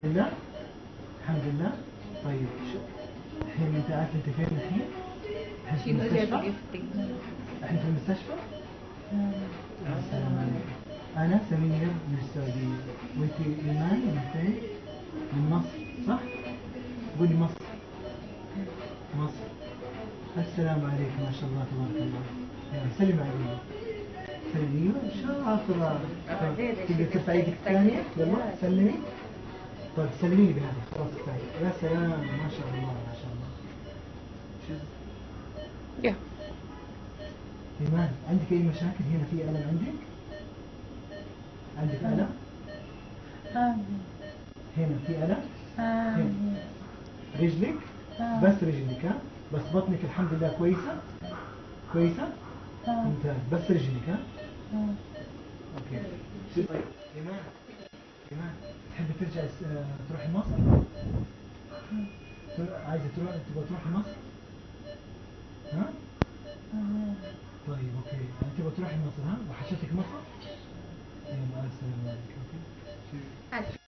لله. الحمد لله. طيب الحين انت عارف انت فين الحين؟ الحين في المستشفى؟ الحين في المستشفى؟ السلام عليكم. انا سمير من السعودية، وانت ايمان من فين؟ من مصر صح؟ قولي مصر. مصر. السلام عليكم، ما شاء الله تبارك الله. يلا سلم علينا. سلمي شاطرة. تقدر ترفع ايدك الثانية؟ يلا سلمي. طيب سلمي بهذه خلاص كفاية. يا سلام، ما شاء الله ما شاء الله. يا إيمان، عندك أي مشاكل هنا؟ في ألم عندك؟ عندك ألم؟ هنا في ألم؟ هنا. رجلك؟ بس رجلك ها؟ بس بطنك الحمد لله كويسة؟ كويسة؟ ممتاز، بس رجلك ها؟ أوكي. طيب إيمان، إيمان تحبي ترجعي تروحي مصر؟ عايزة تروحي مصر؟ ها؟ طيب اوكي، يعني تبغى تروحي مصر ها؟ وحشتك مصر؟ يلا السلام عليكم. اوكي.